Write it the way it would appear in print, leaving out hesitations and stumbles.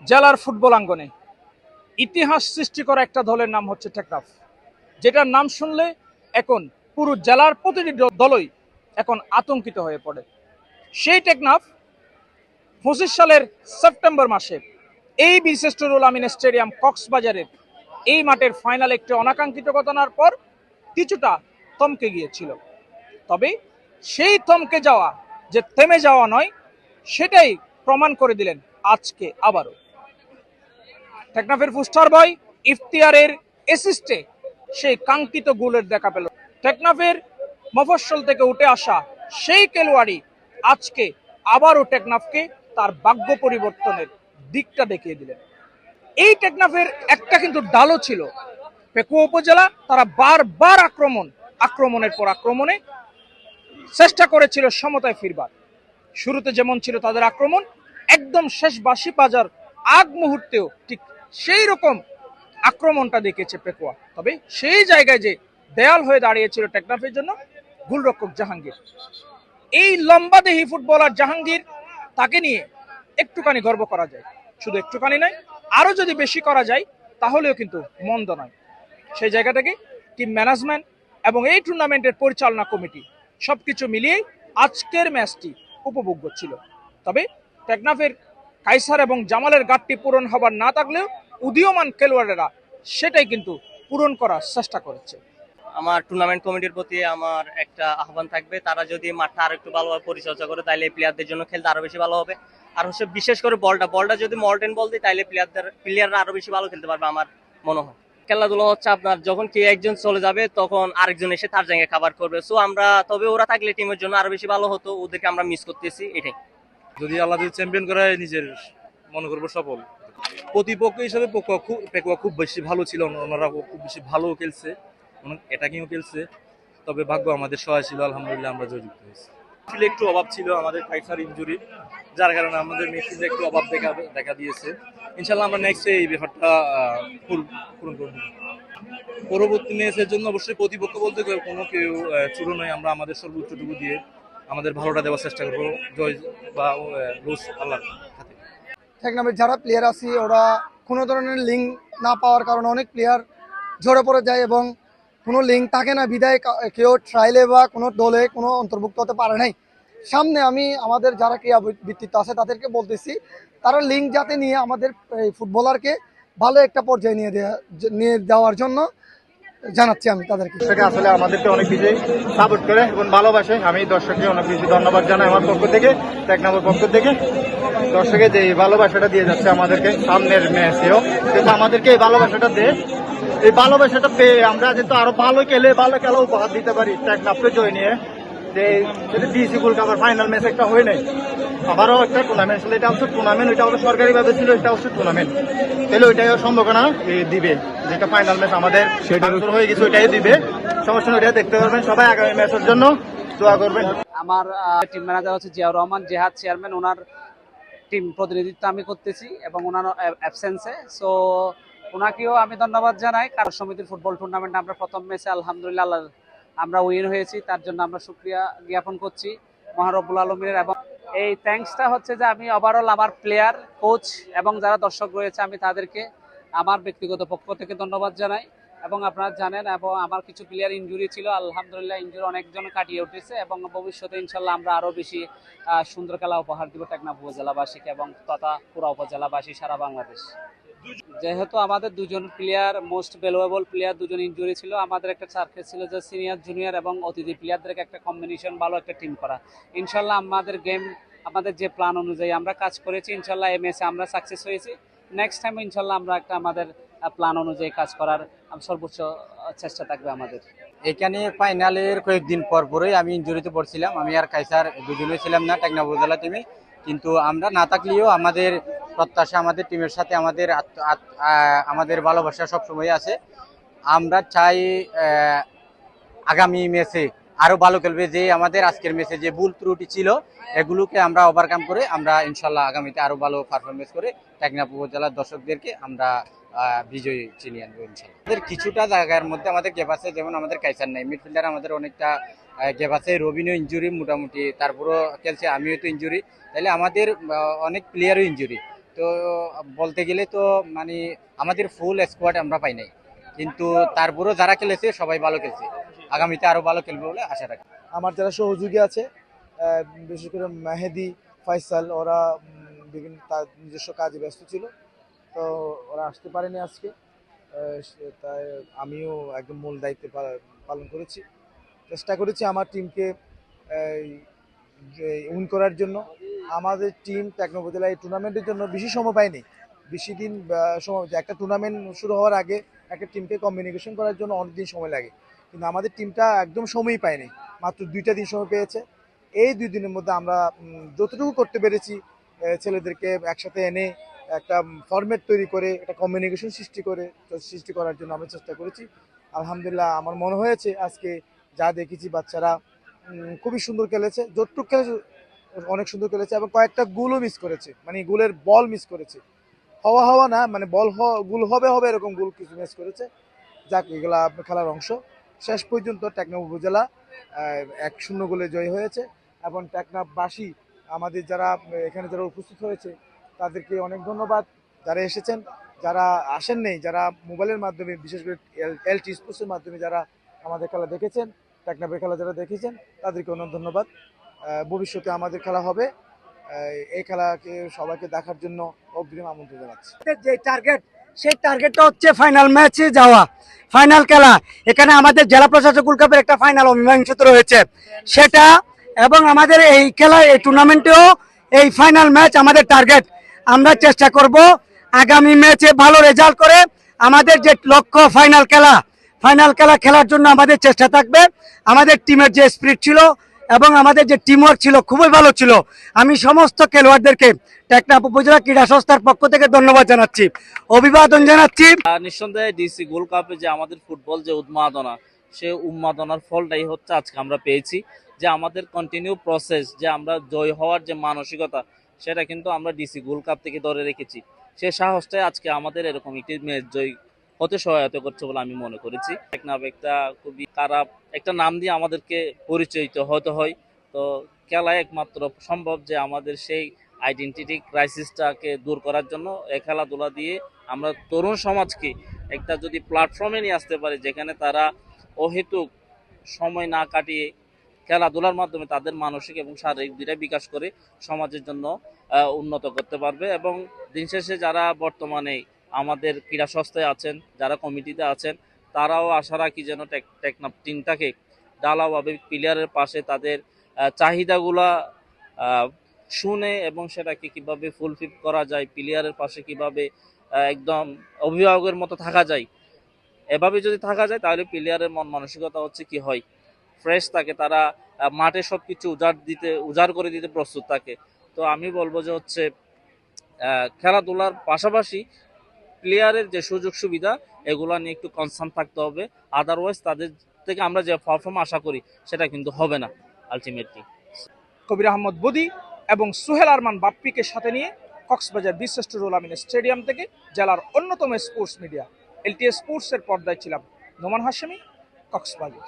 জেলার ফুটবল আঙ্গনে ইতিহাস সৃষ্টি করা একটা দলের নাম হচ্ছে টেকনাফ, যেটার নাম শুনলে এখন পুরো জেলার প্রতিটি দলই এখন আতঙ্কিত হয়ে পড়ে। সেই টেকনাফ 25 সালের সেপ্টেম্বর মাসে এই বিশেষ্টরুল আমিন স্টেডিয়াম কক্সবাজারের এই মাঠের ফাইনাল একটি অনাকাঙ্ক্ষিত ঘটনার পর কিছুটা থমকে গিয়েছিল। তবে সেই থমকে যাওয়া যে থেমে যাওয়া নয়, সেটাই প্রমাণ করে দিলেন আজকে আবারও। টেকনাফের পোস্টার বয় ইফতিয়ারের অ্যাসিস্টে সেই কাঙ্ক্ষিত গোলের দেখা পেল। টেকনাফের মফস্বল থেকে উঠে আসা সেই খেলোয়াড়ই আজকে আবারও টেকনাফকে তার ভাগ্য পরিবর্তনের দিকটা দেখিয়ে দিলেন। এই টেকনাফের একটা কিন্তু ডালও ছিল, পেকুয়া উপজেলা তারা বারবার আক্রমণের পর আক্রমণে চেষ্টা করেছিল সমতায় ফিরবার। শুরুতে যেমন ছিল তাদের আক্রমণ, একদম শেষ বাঁশি বাজার আগ মুহূর্তেও ঠিক সেই রকম আক্রমণটা দেখেছে পেকুয়া। তবে সেই জায়গায় যে দেয়াল হয়ে দাঁড়িয়েছিল টেকনাফের জন্য গোলরক্ষক জাহাঙ্গীর। এই লম্বাদেহী ফুটবলার জাহাঙ্গীর, তাকে নিয়ে একটুখানি গর্ব করা যায়। শুধু একটুখানি নয়, আরো যদি বেশি করা যায় তাহলেও কিন্তু মন্দ নয়। সেই জায়গা থেকে টিম ম্যানেজমেন্ট এবং এই টুর্নামেন্টের পরিচালনা কমিটি সবকিছু মিলিয়ে আজকের ম্যাচটি উপভোগ্য ছিল। তবে টেকনাফের কাইসার এবং জামালের ঘাটতি পূরণ হবার না থাকলেও উদীয়মান খেলোয়াড়েরা সেটাই কিন্তু পূরণ করার চেষ্টা করেছে। আমার টুর্নামেন্ট কমিটির প্রতি আমার একটা আহ্বান থাকবে, তারা যদি মাঠটা আরো একটু ভালোভাবে পরিচর্যা করে তাহলে প্লেয়ারদের জন্য খেলতে আরো বেশি ভালো হবে। আর হচ্ছে বিশেষ করে বলটা যদি মল্টেন বল দিই তাহলে প্লেয়াররা আরো বেশি ভালো খেলতে পারবে আমার মনে হয়। খেলাধুলা হচ্ছে আপনার যখন কে একজন চলে যাবে তখন আরেকজন এসে তার জায়গায় খাবার করবে। সো আমরা তবে ওরা থাকলে টিমের জন্য আরো বেশি ভালো হতো, ওদেরকে আমরা মিস করতেছি, এটাই। যদি আল্লাহ চ্যাম্পিয়ন করায় নিজের মনে করবো সফল। প্রতিপক্ষ হিসেবে পেকুয়া খুব বেশি ভালো ছিল, ওনারা খুব বেশি ভালো খেলছে, অ্যাটাকিংও খেলছে। তবে ভাগ্য আমাদের সহায় ছিল, আলহামদুলিল্লাহ আমরা জয়যুক্ত হয়েছি। একটু অভাব ছিল আমাদের কাইসার ইনজুরি, যার কারণে আমাদের মিডফিল্ডে একটু অভাব দেখা দিয়েছে। ইনশাল্লাহ আমরা নেক্সট এই ব্যাপারটা পূরণ করব। পরবর্তী ম্যাচের জন্য অবশ্যই প্রতিপক্ষ বলতে কোনো কেউ ছোট নয়, আমরা আমাদের সর্বোচ্চটুকু দিয়ে আমাদের ভালোটা দেওয়ার চেষ্টা করবো। জয় বা লস আল্লাহর হাতে। টেকনাফের যারা প্লেয়ার আছে ওরা কোনো ধরনের লিঙ্ক না পাওয়ার কারণে অনেক প্লেয়ার ঝরে পড়ে যায় এবং কোনো লিঙ্ক থাকে না বিদায় কেউ ট্রায়ালে বা কোনো দলে কোনো অন্তর্ভুক্ত হতে পারে নাই। সামনে আমি আমাদের যারা ক্রীড়া বৃত্তিত্ব আছে তাদেরকে বলতেছি, তারা লিঙ্ক যাতে নিয়ে আমাদের ফুটবলারকে ভালো একটা পর্যায়ে নিয়ে দেওয়ার জন্য জানাচ্ছি আমি তাদেরকে। আসলে আমাদেরকে অনেক বেশি সাপোর্ট করে এবং ভালোবাসে। আমি দর্শককে অনেক বেশি ধন্যবাদ জানাই আমার পক্ষ থেকে, টেকনাফের পক্ষ থেকে। দর্শকের যে ভালোবাসাটা দিয়ে যাচ্ছে আমাদেরকে সামনের ম্যাচেও, কিন্তু আমাদেরকে এই ভালোবাসাটা দেয়, এই ভালোবাসাটা পেয়ে আমরা যেহেতু আরো ভালো খেলা উপহার দিতে পারি টেকনাফকে জয় নিয়ে। যে ডিসি গোল্ড কাপের ফাইনাল ম্যাচ একটা হয়ে নেই, আবারও একটা টুর্নামেন্ট ছিল, এটা হচ্ছে টুর্নামেন্ট, ওইটা হলো সরকারি ভাবে ছিল, এটা হচ্ছে টুর্নামেন্ট। তাহলে ওইটাই সম্ভাবনা দিবে, যেটা ফাইনাল ম্যাচ আমাদের হয়ে গেছে ওইটাই দিবে। সমস্যা ওইটাই দেখতে পারবেন সবাই, আগামী ম্যাচের জন্য দোয়া করবেন। আমার টিম ম্যানেজার হচ্ছে জিয়াউর রহমান জেহাদ চেয়ারম্যান, ওনার টিম প্রতিনিধিত্ব আমি করতেছি এবং ওনার অ্যাবসেন্সে। সো ওনাকেও আমি ধন্যবাদ জানাই, কারণ সমিতির ফুটবল টুর্নামেন্ট আমরা প্রথম ম্যাচে আলহামদুলিল্লাহ আমরা উইন হয়েছি, তার জন্য আমরা শুকরিয়া জ্ঞাপন করছি মহান রব্বুল আলমিনের। এবং এই থ্যাঙ্কসটা হচ্ছে যে আমি ওভারঅল আমার প্লেয়ার, কোচ এবং যারা দর্শক রয়েছে আমি তাদেরকে আমার ব্যক্তিগত পক্ষ থেকে ধন্যবাদ জানাই। এবং আপনারা জানেন, এবং আমার কিছু প্লেয়ার ইনজুরি ছিল, আলহামদুলিল্লাহ ইনজুরি অনেকজন কাটিয়ে উঠেছে এবং ভবিষ্যতে ইনশাল্লাহ আমরা আরও বেশি সুন্দর খেলা উপহার দিব টেকনাফ উপজেলাবাসীকে এবং তথা পুরা উপজেলাবাসী সারা বাংলাদেশ। যেহেতু আমাদের দুজন প্লেয়ার মোস্ট ভ্যালুয়েবল প্লেয়ার দুজন ইনজুরি ছিল, আমাদের একটা টার্গেট ছিল যে সিনিয়র জুনিয়র এবং অতিথি প্লেয়ারদেরকে একটা কম্বিনেশন ভালো একটা টিম করা। ইনশাল্লাহ আমাদের যে প্ল্যান অনুযায়ী আমরা কাজ করেছি, ইনশাল্লাহ এই ম্যাচে আমরা সাকসেস হয়েছি। নেক্সট টাইম ইনশাল্লাহ আমরা একটা আমাদের প্ল্যান অনুযায়ী কাজ করার সর্বোচ্চ চেষ্টা থাকবে আমাদের। এখানে ফাইনালের কয়েকদিন পরই আমি ইনজুরিতে পড়ছিলাম, আমি আর কাইসার দুজনে ছিলাম না টেকনাফ উপজেলা টিমে। কিন্তু আমরা না থাকলেও আমাদের প্রত্যাশা আমাদের টিমের সাথে আমাদের ভালোবাসা সবসময় আছে। আমরা চাই আগামী ম্যাচে আরো ভালো খেলবে, যে আমাদের আজকের ম্যাচে যে ভুল ত্রুটি ছিল এগুলোকে আমরা ওভারকাম করে আমরা ইনশাল্লাহ আগামীতে আরো ভালো পারফরমেন্স করে টেকনাফ উপজেলার দর্শকদেরকে আমরা বিজয়ী চিনিয়ে আনবো ইনশাল্লাহ। আমাদের কিছুটা জায়গার মধ্যে আমাদের গ্যাপ আছে, যেমন আমাদের কাইসার নাই, মিডফিল্ডার আমাদের অনেকটা গ্যাপ আছে, রবিনও ইনজুরি মোটামুটি, তারপরও খেলছে, আমিও তো ইনজুরি, তাহলে আমাদের অনেক প্লেয়ারও ইনজুরি। তো বলতে গেলে তো মানে আমাদের ফুল স্কোয়াড আমরা পাই নাই, কিন্তু তারপরেও যারা খেলেছে সবাই ভালো খেলছে, আগামীতে আরো ভালো খেলবে বলে আশা রাখি। আমার যারা সহযোগী আছে বিশেষ করে মেহেদি, ফয়সাল, ওরা বিভিন্ন তার নিজস্ব কাজে ব্যস্ত ছিল, তো ওরা আসতে পারেনি আজকে। তাই আমিও একদম মূল দায়িত্বে পালন করেছি, চেষ্টা করেছি আমার টিমকে উইন করার জন্য। আমাদের টিম টেকনো উপজেলা এই টুর্নামেন্টের জন্য বেশি সময় পায়নি, বেশি দিন সময়। একটা টুর্নামেন্ট শুরু হওয়ার আগে একটা টিমকে কমিউনিকেশন করার জন্য অনেক দিন সময় লাগে, কিন্তু আমাদের টিমটা একদম সময়ই পায়নি, মাত্র 2টা দিন সময় পেয়েছে। এই 2 দিনের মধ্যে আমরা যতটুকু করতে পেরেছি, ছেলেদেরকে একসাথে এনে একটা ফরম্যাট তৈরি করে একটা কমিউনিকেশন সৃষ্টি করার জন্য আমরা চেষ্টা করেছি। আলহামদুলিল্লাহ আমার মনে হয়েছে আজকে যা দেখেছি বাচ্চারা খুবই সুন্দর খেলেছে, যতটুকু খেলেছে অনেক সুন্দর খেলেছে, এবং কয়েকটা গোলও মিস করেছে, মানে গোলের বল মিস করেছে, হওয়া না, মানে গোল হবে এরকম গোল কিছু মিস করেছে। যাক, এগুলা খেলার অংশ। শেষ পর্যন্ত টেকনাফ উপজেলা 1-0 গোলে জয় হয়েছে, এবং টেকনাফবাসী আমাদের যারা এখানে যারা উপস্থিত হয়েছে তাদেরকে অনেক ধন্যবাদ। যারা এসেছেন, যারা আসেন নেই, যারা মোবাইলের মাধ্যমে বিশেষ করে LT স্পোর্টসের মাধ্যমে যারা আমাদের খেলা দেখেছেন, টেকনাফের খেলা যারা দেখেছেন, তাদেরকে অনেক ধন্যবাদ। ভবিষ্যতে আমাদের খেলা হবে, এই খেলাকে সবাইকে দেখার জন্য অগ্রিম আমন্ত্রণ জানাচ্ছি। যে টার্গেট, সেই টার্গেটটা হচ্ছে ফাইনাল ম্যাচে যাওয়া, ফাইনাল খেলা। এখানে আমাদের জেলা প্রশাসক কাপের একটা ফাইনাল অমীমাংসিত রয়েছে সেটা, এবং আমাদের এই খেলা এই টুর্নামেন্টেও এই ফাইনাল ম্যাচ আমাদের টার্গেট। আমরা চেষ্টা করব আগামী ম্যাচে ভালো রেজাল্ট করে আমাদের যে লক্ষ্য ফাইনাল খেলা খেলার জন্য আমাদের চেষ্টা থাকবে। আমাদের টিমের যে স্পিরিট ছিল এবং আমাদের যে টিমওয়ার্ক ছিল খুবই ভালো ছিল। আমি সমস্ত খেলোয়াড়দেরকে টেকনাফ উপজেলা ক্রীড়া সংস্থার পক্ষ থেকে ধন্যবাদ জানাচ্ছি, অভিবাদন জানাচ্ছি। নিঃসন্দেহে ডিসি গোল্ড কাপে যে আমাদের ফুটবল যে উন্মাদনা, সে উন্মাদনার ফলটাই হচ্ছে আজকে আমরা পেয়েছি, যে আমাদের কন্টিনিউ প্রসেস, যে আমরা জয় হওয়ার যে মানসিকতা, সেটা কিন্তু আমরা ডিসি গোল্ড কাপ থেকে ধরে রেখেছি। সে সাহসটাই আজকে আমাদের এরকম একটি ম্যাচ জয় হতে সহায়তা করছে বলে আমি মনে করেছি। টেকনাফ একটা খুবই খারাপ একটা নাম দিয়ে আমাদেরকে পরিচিত হতে হয়, তো খেলায় একমাত্র সম্ভব যে আমাদের সেই আইডেন্টিটি ক্রাইসিসটাকে দূর করার জন্য এই খেলাধুলা দিয়ে আমরা তরুণ সমাজকে একটা যদি প্ল্যাটফর্মে নিয়ে আসতে পারি, যেখানে তারা অহেতুক সময় না কাটিয়ে খেলাধুলার মাধ্যমে তাদের মানসিক এবং শারীরিক দুইটা বিকাশ করে সমাজের জন্য উন্নত করতে পারবে। এবং দিন শেষে যারা বর্তমানে আমাদের ক্রীড়া সংস্থায় আছেন, যারা কমিটিতে আছেন, তারাও আশা রাখি যেন টেকনাফ টিমটাকে ঢালাওভাবে প্লেয়ারের পাশে তাদের চাহিদাগুলা শুনে এবং সেটাকে কিভাবে ফুলফিল করা যায়, প্লেয়ারের পাশে কিভাবে একদম অভিভাবকের মতো থাকা যায়, এভাবে যদি থাকা যায় তাহলে প্লেয়ারের মন মানসিকতা হচ্ছে কি হয়, ফ্রেশ থাকে, তারা মাঠে সবকিছু উজাড় করে দিতে প্রস্তুত থাকে। তো আমি বলবো যে হচ্ছে খেলাধুলার পাশাপাশি প্লেয়ারের যে সুযোগ সুবিধা, এগুলো নিয়ে একটু কনসার্ন থাকতে হবে, আদারওয়াইজ তাদের থেকে আমরা যে পারফর্ম আশা করি সেটা কিন্তু হবে না আলটিমেটলি। কবির আহমদ বদি এবং সোহেল আরমান বাপ্পিকে সাথে নিয়ে কক্সবাজার বীরশ্রেষ্ঠ রুহুল আমিন স্টেডিয়াম থেকে জেলার অন্যতম স্পোর্টস মিডিয়া LTS স্পোর্টসের পর্দায় ছিলাম নোমান হাশেমি, কক্সবাজার।